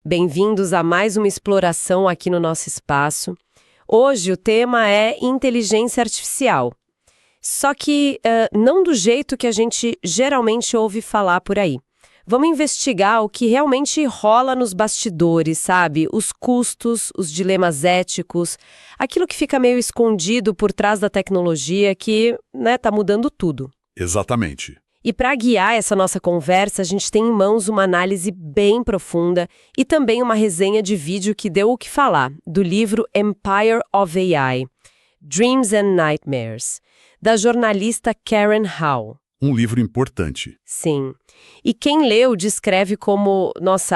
Bem-vindos a mais uma exploração aqui no nosso espaço. Hoje o tema é inteligência artificial. Só que não do jeito que a gente geralmente ouve falar por aí. Vamos investigar o que realmente rola nos bastidores, sabe? Os custos, os dilemas éticos, aquilo que fica meio escondido por trás da tecnologia que, tá mudando tudo. Exatamente. E para guiar essa nossa conversa, a gente tem em mãos uma análise bem profunda e também uma resenha de vídeo que deu o que falar, do livro Empire of AI, Dreams and Nightmares, da jornalista Karen Hall. Um livro importante. Sim. E quem leu descreve como,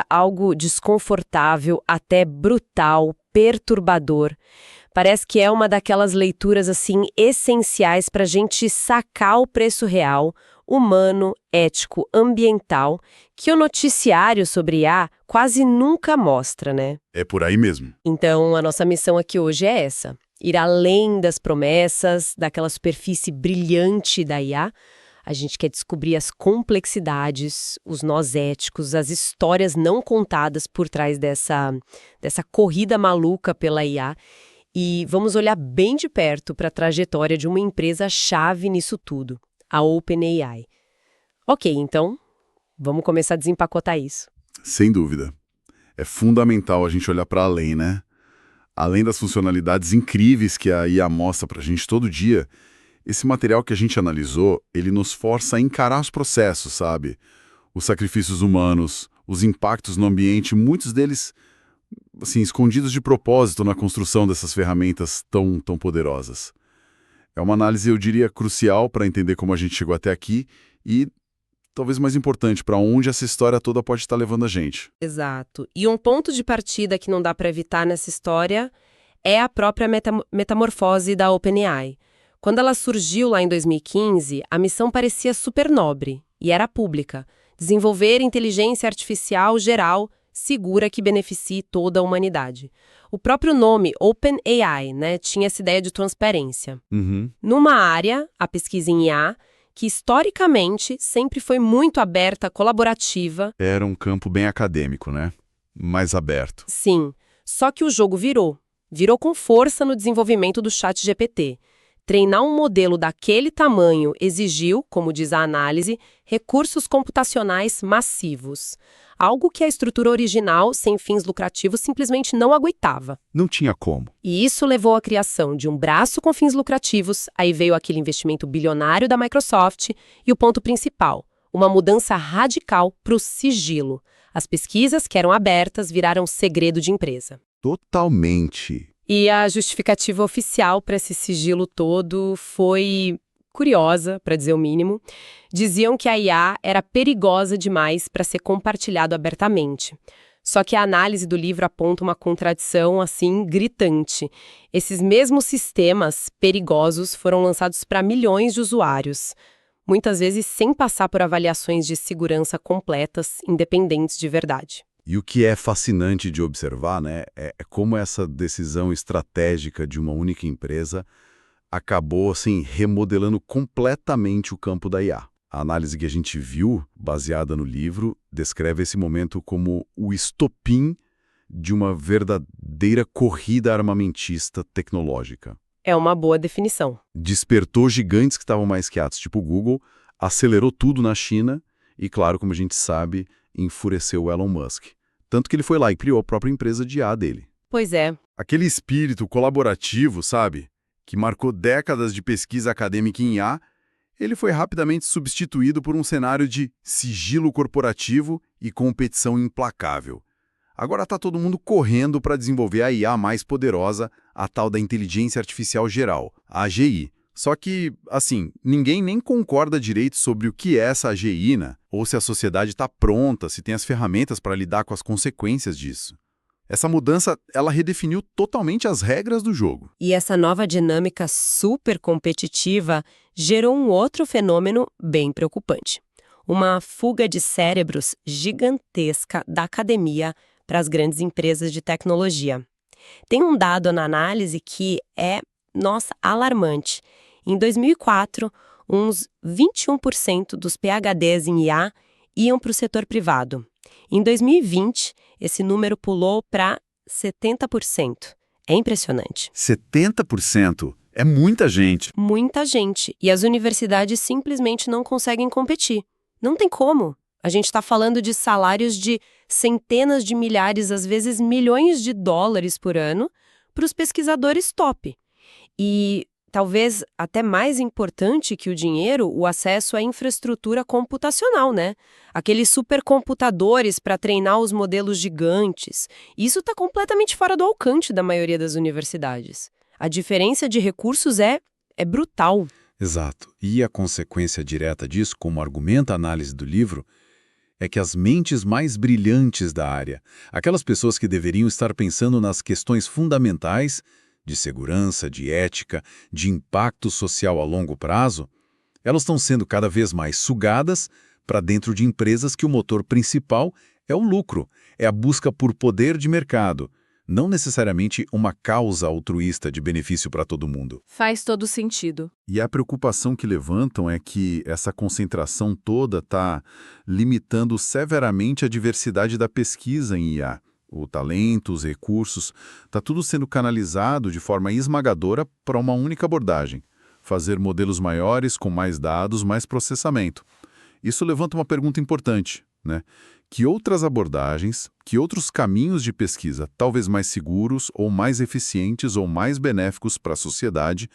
algo desconfortável, até brutal, perturbador. Parece que é uma daquelas leituras, essenciais para a gente sacar o preço real, humano, ético, ambiental, que o noticiário sobre IA quase nunca mostra, né? É por aí mesmo. Então, a nossa missão aqui hoje é essa: ir além das promessas, daquela superfície brilhante da IA. A gente quer descobrir as complexidades, os nós éticos, as histórias não contadas por trás dessa corrida maluca pela IA. E vamos olhar bem de perto para a trajetória de uma empresa-chave nisso tudo, a OpenAI. Ok, então, vamos começar a desempacotar isso. Sem dúvida. É fundamental a gente olhar para além, né? Além das funcionalidades incríveis que a IA mostra para a gente todo dia, esse material que a gente analisou, ele nos força a encarar os processos, sabe? Os sacrifícios humanos, os impactos no ambiente, muitos deles, escondidos de propósito na construção dessas ferramentas tão poderosas. É uma análise, eu diria, crucial para entender como a gente chegou até aqui e, talvez mais importante, para onde essa história toda pode estar levando a gente. Exato. E um ponto de partida que não dá para evitar nessa história é a própria metamorfose da OpenAI. Quando ela surgiu lá em 2015, a missão parecia super nobre e era pública: desenvolver inteligência artificial geral, segura, que beneficie toda a humanidade. O próprio nome, OpenAI, tinha essa ideia de transparência. Numa área, a pesquisa em IA, que historicamente sempre foi muito aberta, colaborativa. Era um campo bem acadêmico, né? Mais aberto. Sim, só que o jogo virou com força no desenvolvimento do ChatGPT. Treinar um modelo daquele tamanho exigiu, como diz a análise, recursos computacionais massivos. Algo que a estrutura original, sem fins lucrativos, simplesmente não aguentava. Não tinha como. E isso levou à criação de um braço com fins lucrativos, aí veio aquele investimento bilionário da Microsoft e o ponto principal: uma mudança radical para o sigilo. As pesquisas que eram abertas viraram segredo de empresa. Totalmente. E a justificativa oficial para esse sigilo todo foi curiosa, para dizer o mínimo. Diziam que a IA era perigosa demais para ser compartilhado abertamente. Só que a análise do livro aponta uma contradição, gritante. Esses mesmos sistemas perigosos foram lançados para milhões de usuários, muitas vezes sem passar por avaliações de segurança completas, independentes de verdade. E o que é fascinante de observar, é como essa decisão estratégica de uma única empresa acabou, remodelando completamente o campo da IA. A análise que a gente viu, baseada no livro, descreve esse momento como o estopim de uma verdadeira corrida armamentista tecnológica. É uma boa definição. Despertou gigantes que estavam mais quietos, tipo o Google, acelerou tudo na China e, claro, como a gente sabe, enfureceu o Elon Musk. Tanto que ele foi lá e criou a própria empresa de IA dele. Pois é. Aquele espírito colaborativo, sabe? Que marcou décadas de pesquisa acadêmica em IA, ele foi rapidamente substituído por um cenário de sigilo corporativo e competição implacável. Agora está todo mundo correndo para desenvolver a IA mais poderosa, a tal da inteligência artificial geral, a AGI. Só que, ninguém nem concorda direito sobre o que é essa AGI, ou se a sociedade está pronta, se tem as ferramentas para lidar com as consequências disso. Essa mudança, ela redefiniu totalmente as regras do jogo. E essa nova dinâmica super competitiva gerou um outro fenômeno bem preocupante: uma fuga de cérebros gigantesca da academia para as grandes empresas de tecnologia. Tem um dado na análise que é, alarmante. Em 2004, uns 21% dos PhDs em IA iam para o setor privado. Em 2020, esse número pulou para 70%. É impressionante. 70%? É muita gente. Muita gente. E as universidades simplesmente não conseguem competir. Não tem como. A gente está falando de salários de centenas de milhares, às vezes milhões de dólares por ano para os pesquisadores top. E talvez até mais importante que o dinheiro, o acesso à infraestrutura computacional, né? Aqueles supercomputadores para treinar os modelos gigantes. Isso está completamente fora do alcance da maioria das universidades. A diferença de recursos é brutal. Exato. E a consequência direta disso, como argumenta a análise do livro, é que as mentes mais brilhantes da área, aquelas pessoas que deveriam estar pensando nas questões fundamentais de segurança, de ética, de impacto social a longo prazo, elas estão sendo cada vez mais sugadas para dentro de empresas que o motor principal é o lucro, é a busca por poder de mercado, não necessariamente uma causa altruísta de benefício para todo mundo. Faz todo sentido. E a preocupação que levantam é que essa concentração toda está limitando severamente a diversidade da pesquisa em IA. O talento, os recursos, está tudo sendo canalizado de forma esmagadora para uma única abordagem: fazer modelos maiores, com mais dados, mais processamento. Isso levanta uma pergunta importante, né? Que outras abordagens, que outros caminhos de pesquisa, talvez mais seguros, ou mais eficientes, ou mais benéficos para a sociedade,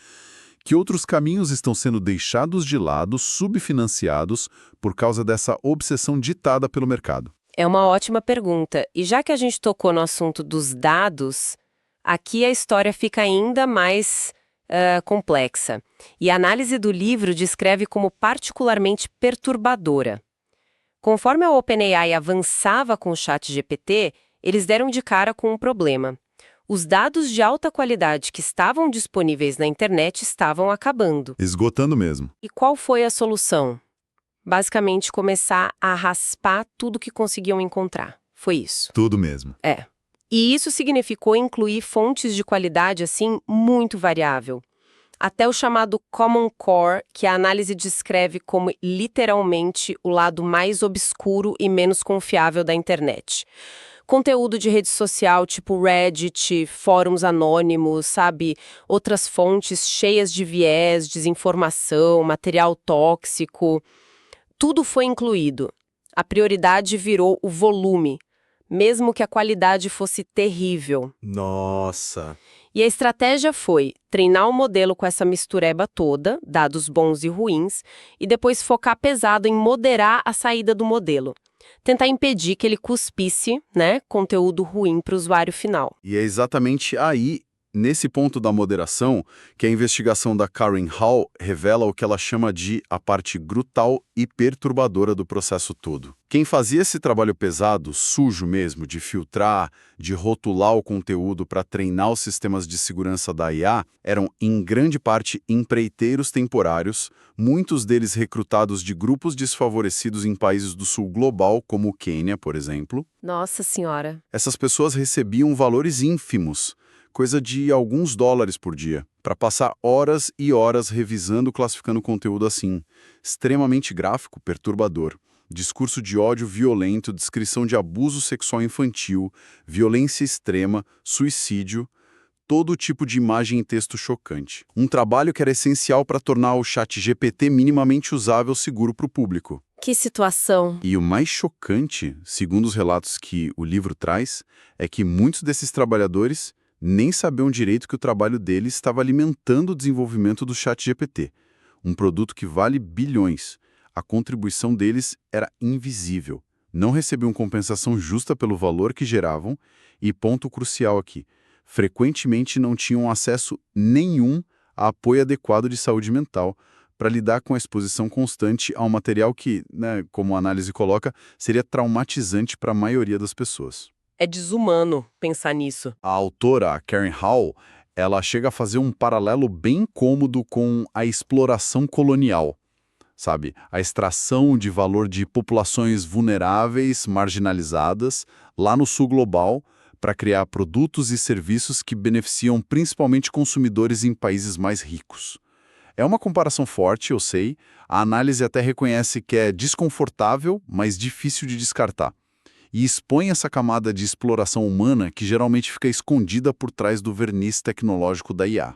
que outros caminhos estão sendo deixados de lado, subfinanciados, por causa dessa obsessão ditada pelo mercado? É uma ótima pergunta. E já que a gente tocou no assunto dos dados, aqui a história fica ainda mais complexa. E a análise do livro descreve como particularmente perturbadora. Conforme a OpenAI avançava com o ChatGPT, eles deram de cara com um problema. Os dados de alta qualidade que estavam disponíveis na internet estavam acabando. Esgotando mesmo. E qual foi a solução? Basicamente, começar a raspar tudo que conseguiam encontrar. Foi isso. Tudo mesmo. É. E isso significou incluir fontes de qualidade, assim, muito variável. Até o chamado Common Core, que a análise descreve como literalmente o lado mais obscuro e menos confiável da internet. Conteúdo de rede social tipo Reddit, fóruns anônimos, sabe? Outras fontes cheias de viés, desinformação, material tóxico. Tudo foi incluído. A prioridade virou o volume, mesmo que a qualidade fosse terrível. Nossa! E a estratégia foi treinar o modelo com essa mistureba toda, dados bons e ruins, e depois focar pesado em moderar a saída do modelo. Tentar impedir que ele cuspisse, né, conteúdo ruim para o usuário final. E é exatamente aí, nesse ponto da moderação, que a investigação da Karen Hall revela o que ela chama de a parte brutal e perturbadora do processo todo. Quem fazia esse trabalho pesado, sujo mesmo, de filtrar, de rotular o conteúdo para treinar os sistemas de segurança da IA, eram, em grande parte, empreiteiros temporários, muitos deles recrutados de grupos desfavorecidos em países do sul global, como o Quênia, por exemplo. Nossa Senhora! Essas pessoas recebiam valores ínfimos, coisa de alguns dólares por dia, para passar horas e horas revisando, classificando conteúdo assim. Extremamente gráfico, perturbador. Discurso de ódio violento, descrição de abuso sexual infantil, violência extrema, suicídio, todo tipo de imagem e texto chocante. Um trabalho que era essencial para tornar o ChatGPT minimamente usável e seguro para o público. Que situação! E o mais chocante, segundo os relatos que o livro traz, é que muitos desses trabalhadores nem sabiam direito que o trabalho deles estava alimentando o desenvolvimento do ChatGPT, um produto que vale bilhões. A contribuição deles era invisível. Não recebiam compensação justa pelo valor que geravam e, ponto crucial aqui, frequentemente não tinham acesso nenhum a apoio adequado de saúde mental para lidar com a exposição constante a um material que, né, como a análise coloca, seria traumatizante para a maioria das pessoas. É desumano pensar nisso. A autora, a Karen Hall, ela chega a fazer um paralelo bem cômodo com a exploração colonial. Sabe, a extração de valor de populações vulneráveis, marginalizadas, lá no sul global, para criar produtos e serviços que beneficiam principalmente consumidores em países mais ricos. É uma comparação forte, eu sei, a análise até reconhece que é desconfortável, mas difícil de descartar. e expõe essa camada de exploração humana que geralmente fica escondida por trás do verniz tecnológico da IA.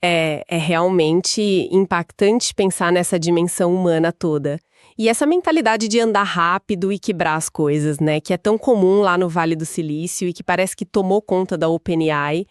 É realmente impactante pensar nessa dimensão humana toda. E essa mentalidade de andar rápido e quebrar as coisas, né? Que é tão comum lá no Vale do Silício e que parece que tomou conta da OpenAI.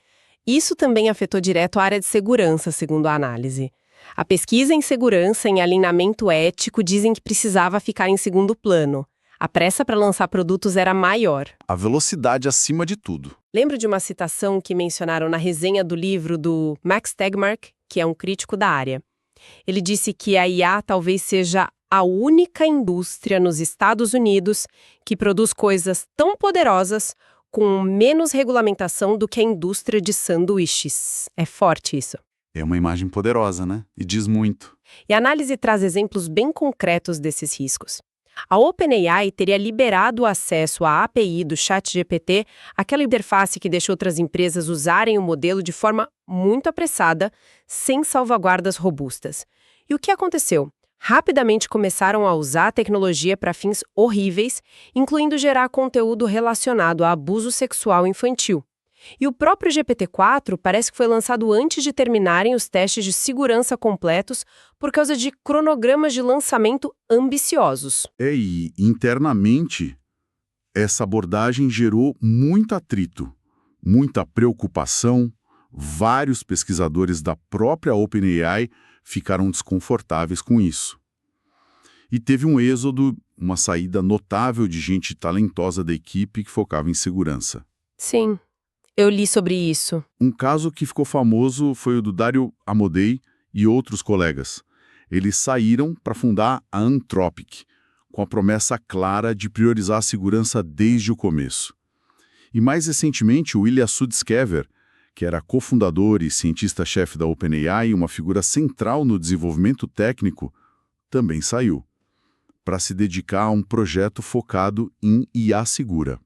Isso também afetou direto a área de segurança, segundo a análise. A pesquisa em segurança em alinhamento ético dizem que precisava ficar em segundo plano. A pressa para lançar produtos era maior. A velocidade acima de tudo. Lembro de uma citação que mencionaram na resenha do livro do Max Tegmark, que é um crítico da área. Ele disse que a IA talvez seja a única indústria nos Estados Unidos que produz coisas tão poderosas com menos regulamentação do que a indústria de sanduíches. É forte isso. É uma imagem poderosa, né? E diz muito. E a análise traz exemplos bem concretos desses riscos. A OpenAI teria liberado o acesso à API do ChatGPT, aquela interface que deixa outras empresas usarem o modelo de forma muito apressada, sem salvaguardas robustas. E o que aconteceu? Rapidamente começaram a usar a tecnologia para fins horríveis, incluindo gerar conteúdo relacionado a abuso sexual infantil. E o próprio GPT-4 parece que foi lançado antes de terminarem os testes de segurança completos por causa de cronogramas de lançamento ambiciosos. E internamente, essa abordagem gerou muito atrito, muita preocupação. Vários pesquisadores da própria OpenAI ficaram desconfortáveis com isso. E teve um êxodo, uma saída notável de gente talentosa da equipe que focava em segurança. Sim. Eu li sobre isso. Um caso que ficou famoso foi o do Dario Amodei e outros colegas. Eles saíram para fundar a Anthropic, com a promessa clara de priorizar a segurança desde o começo. E mais recentemente, o Ilya Sutskever, que era cofundador e cientista-chefe da OpenAI e uma figura central no desenvolvimento técnico, também saiu, para se dedicar a um projeto focado em IA segura.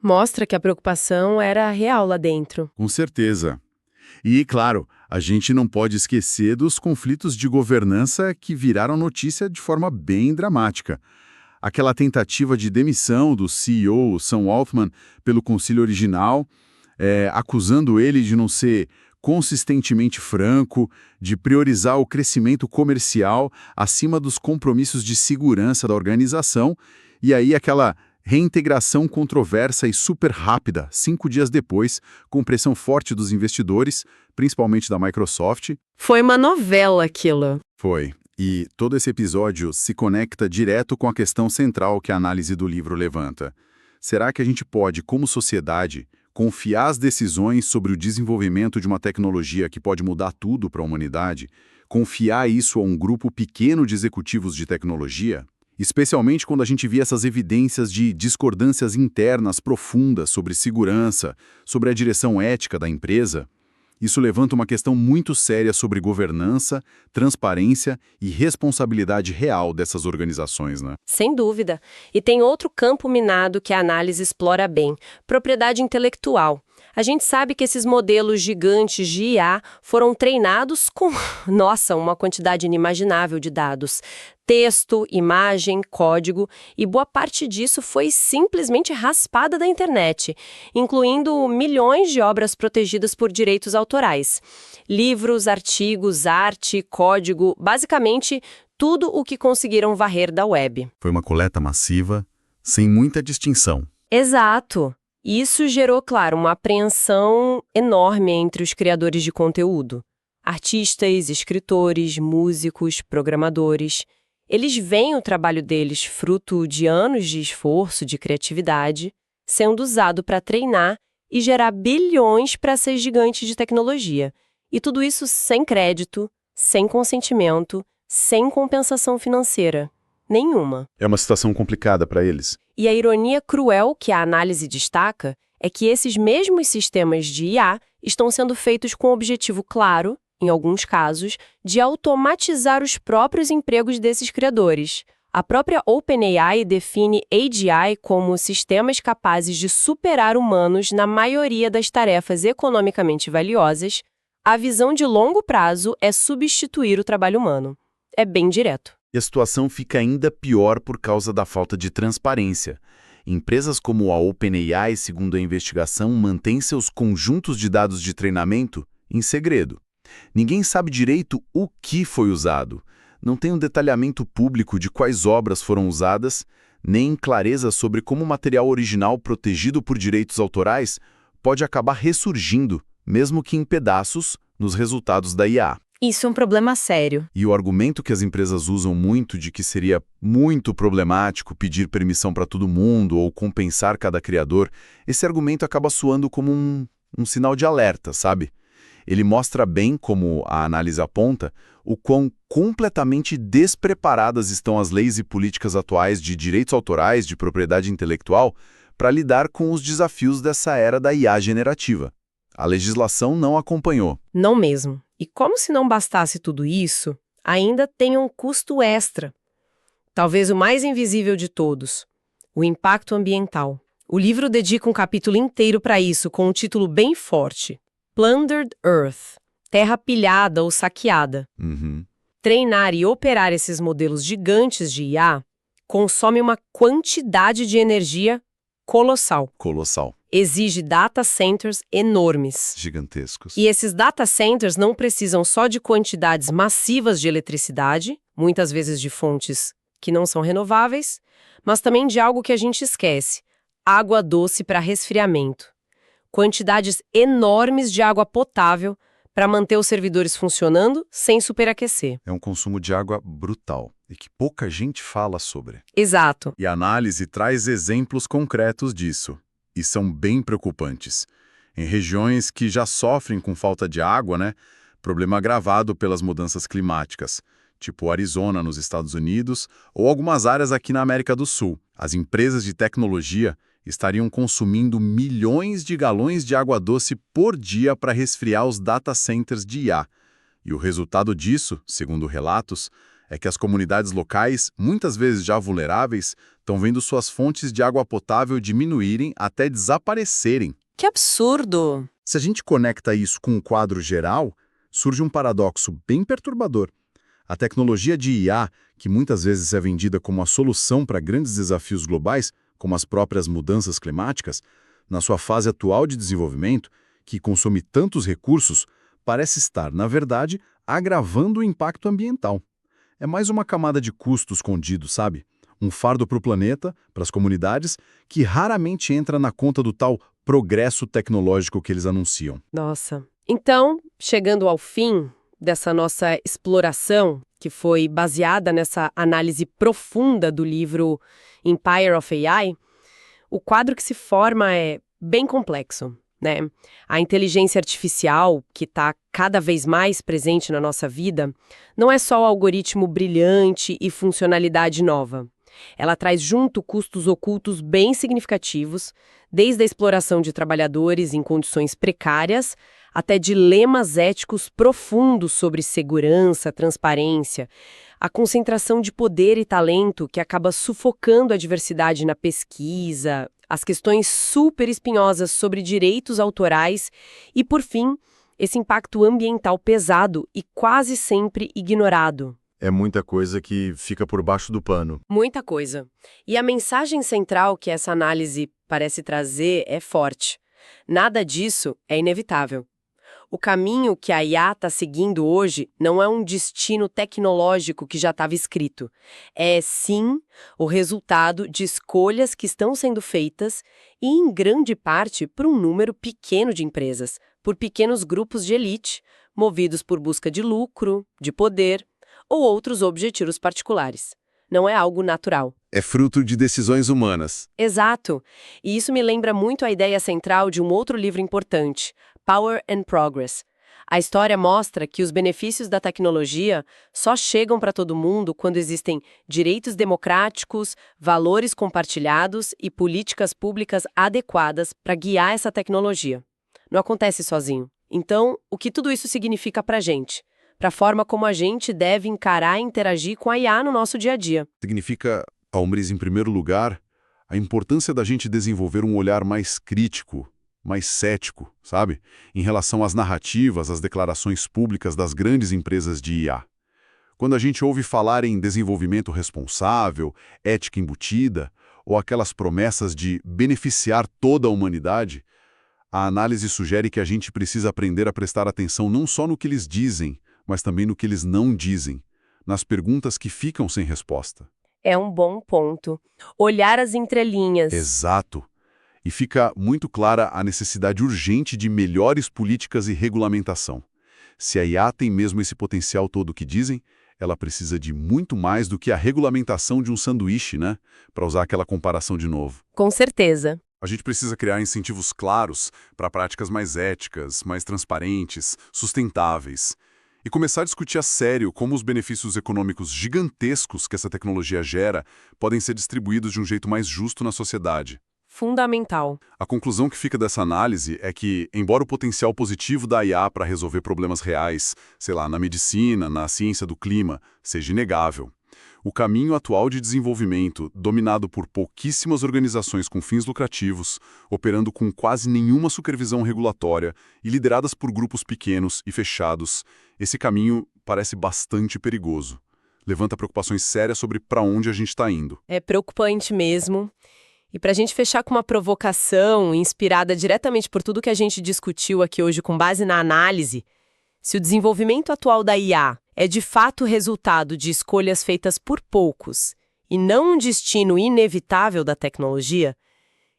Mostra que a preocupação era real lá dentro. Com certeza. E, claro, a gente não pode esquecer dos conflitos de governança que viraram notícia de forma bem dramática. Aquela tentativa de demissão do CEO, Sam Altman, pelo conselho original, acusando ele de não ser consistentemente franco, de priorizar o crescimento comercial acima dos compromissos de segurança da organização, e aí aquela reintegração controversa e super rápida, 5 dias depois, com pressão forte dos investidores, principalmente da Microsoft. Foi uma novela aquilo. Foi. E todo esse episódio se conecta direto com a questão central que a análise do livro levanta. Será que a gente pode, como sociedade, confiar as decisões sobre o desenvolvimento de uma tecnologia que pode mudar tudo para a humanidade, confiar isso a um grupo pequeno de executivos de tecnologia? Especialmente quando a gente vê essas evidências de discordâncias internas profundas sobre segurança, sobre a direção ética da empresa, isso levanta uma questão muito séria sobre governança, transparência e responsabilidade real dessas organizações, né? Sem dúvida. E tem outro campo minado que a análise explora bem: propriedade intelectual. A gente sabe que esses modelos gigantes de IA foram treinados com, uma quantidade inimaginável de dados. Texto, imagem, código, e boa parte disso foi simplesmente raspada da internet, incluindo milhões de obras protegidas por direitos autorais. Livros, artigos, arte, código, basicamente tudo o que conseguiram varrer da web. Foi uma coleta massiva, sem muita distinção. Exato. Isso gerou, claro, uma apreensão enorme entre os criadores de conteúdo. Artistas, escritores, músicos, programadores. Eles veem o trabalho deles, fruto de anos de esforço, de criatividade, sendo usado para treinar e gerar bilhões para essas gigantes de tecnologia. E tudo isso sem crédito, sem consentimento, sem compensação financeira. Nenhuma. É uma situação complicada para eles. E a ironia cruel que a análise destaca é que esses mesmos sistemas de IA estão sendo feitos com o objetivo claro, em alguns casos, de automatizar os próprios empregos desses criadores. A própria OpenAI define AGI como sistemas capazes de superar humanos na maioria das tarefas economicamente valiosas. A visão de longo prazo é substituir o trabalho humano. É bem direto. E a situação fica ainda pior por causa da falta de transparência. Empresas como a OpenAI, segundo a investigação, mantêm seus conjuntos de dados de treinamento em segredo. Ninguém sabe direito o que foi usado. Não tem um detalhamento público de quais obras foram usadas, nem clareza sobre como o material original protegido por direitos autorais pode acabar ressurgindo, mesmo que em pedaços, nos resultados da IA. Isso é um problema sério. E o argumento que as empresas usam muito de que seria muito problemático pedir permissão para todo mundo ou compensar cada criador, esse argumento acaba soando como um sinal de alerta, sabe? Ele mostra bem, como a análise aponta, o quão completamente despreparadas estão as leis e políticas atuais de direitos autorais, de propriedade intelectual, para lidar com os desafios dessa era da IA generativa. A legislação não acompanhou. Não mesmo. E como se não bastasse tudo isso, ainda tem um custo extra. Talvez o mais invisível de todos: o impacto ambiental. O livro dedica um capítulo inteiro para isso, com um título bem forte: Plundered Earth, terra pilhada ou saqueada. Treinar e operar esses modelos gigantes de IA consome uma quantidade de energia colossal. Exige data centers enormes. Gigantescos. E esses data centers não precisam só de quantidades massivas de eletricidade, muitas vezes de fontes que não são renováveis, mas também de algo que a gente esquece: água doce para resfriamento. Quantidades enormes de água potável para manter os servidores funcionando sem superaquecer. É um consumo de água brutal e que pouca gente fala sobre. Exato. E a análise traz exemplos concretos disso, e são bem preocupantes. Em regiões que já sofrem com falta de água, problema agravado pelas mudanças climáticas, tipo Arizona, nos Estados Unidos, ou algumas áreas aqui na América do Sul. As empresas de tecnologia estariam consumindo milhões de galões de água doce por dia para resfriar os data centers de IA. E o resultado disso, segundo relatos, é que as comunidades locais, muitas vezes já vulneráveis, estão vendo suas fontes de água potável diminuírem até desaparecerem. Que absurdo! Se a gente conecta isso com um quadro geral, surge um paradoxo bem perturbador. A tecnologia de IA, que muitas vezes é vendida como a solução para grandes desafios globais, como as próprias mudanças climáticas, na sua fase atual de desenvolvimento, que consome tantos recursos, parece estar, na verdade, agravando o impacto ambiental. É mais uma camada de custo escondido, sabe? Um fardo para o planeta, para as comunidades, que raramente entra na conta do tal progresso tecnológico que eles anunciam. Nossa. Então, chegando ao fim dessa nossa exploração, que foi baseada nessa análise profunda do livro Empire of AI, o quadro que se forma é bem complexo, A inteligência artificial, que está cada vez mais presente na nossa vida, não é só o algoritmo brilhante e funcionalidade nova. Ela traz junto custos ocultos bem significativos, desde a exploração de trabalhadores em condições precárias até dilemas éticos profundos sobre segurança, transparência, a concentração de poder e talento que acaba sufocando a diversidade na pesquisa, as questões super espinhosas sobre direitos autorais e, por fim, esse impacto ambiental pesado e quase sempre ignorado. É muita coisa que fica por baixo do pano. Muita coisa. E a mensagem central que essa análise parece trazer é forte. Nada disso é inevitável. O caminho que a IA está seguindo hoje não é um destino tecnológico que já estava escrito. É, sim, o resultado de escolhas que estão sendo feitas e, em grande parte, por um número pequeno de empresas, por pequenos grupos de elite, movidos por busca de lucro, de poder ou outros objetivos particulares. Não é algo natural. É fruto de decisões humanas. Exato. E isso me lembra muito a ideia central de um outro livro importante, Power and Progress. A história mostra que os benefícios da tecnologia só chegam para todo mundo quando existem direitos democráticos, valores compartilhados e políticas públicas adequadas para guiar essa tecnologia. Não acontece sozinho. Então, o que tudo isso significa para a gente? Para a forma como a gente deve encarar e interagir com a IA no nosso dia a dia. Significa, Almris, em primeiro lugar, a importância da gente desenvolver um olhar mais crítico, mais cético, sabe? Em relação às narrativas, às declarações públicas das grandes empresas de IA. Quando a gente ouve falar em desenvolvimento responsável, ética embutida, ou aquelas promessas de beneficiar toda a humanidade, a análise sugere que a gente precisa aprender a prestar atenção não só no que eles dizem, mas também no que eles não dizem, nas perguntas que ficam sem resposta. É um bom ponto. Olhar as entrelinhas. Exato. E fica muito clara a necessidade urgente de melhores políticas e regulamentação. Se a IA tem mesmo esse potencial todo que dizem, ela precisa de muito mais do que a regulamentação de um sanduíche, né? Para usar aquela comparação de novo. Com certeza. A gente precisa criar incentivos claros para práticas mais éticas, mais transparentes, sustentáveis. E começar a discutir a sério como os benefícios econômicos gigantescos que essa tecnologia gera podem ser distribuídos de um jeito mais justo na sociedade. Fundamental. A conclusão que fica dessa análise é que, embora o potencial positivo da IA para resolver problemas reais, sei lá, na medicina, na ciência do clima, seja inegável, o caminho atual de desenvolvimento, dominado por pouquíssimas organizações com fins lucrativos, operando com quase nenhuma supervisão regulatória e lideradas por grupos pequenos e fechados, esse caminho parece bastante perigoso. Levanta preocupações sérias sobre para onde a gente está indo. É preocupante mesmo. E para a gente fechar com uma provocação inspirada diretamente por tudo que a gente discutiu aqui hoje com base na análise, se o desenvolvimento atual da IA é de fato resultado de escolhas feitas por poucos e não um destino inevitável da tecnologia,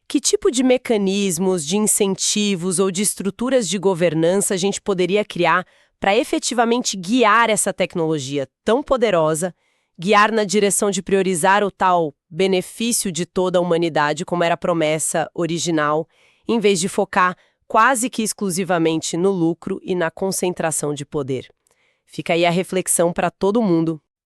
que tipo de mecanismos, de incentivos ou de estruturas de governança a gente poderia criar para efetivamente guiar essa tecnologia tão poderosa, guiar na direção de priorizar o tal benefício de toda a humanidade, como era a promessa original, em vez de focar quase que exclusivamente no lucro e na concentração de poder? Fica aí a reflexão para todo mundo.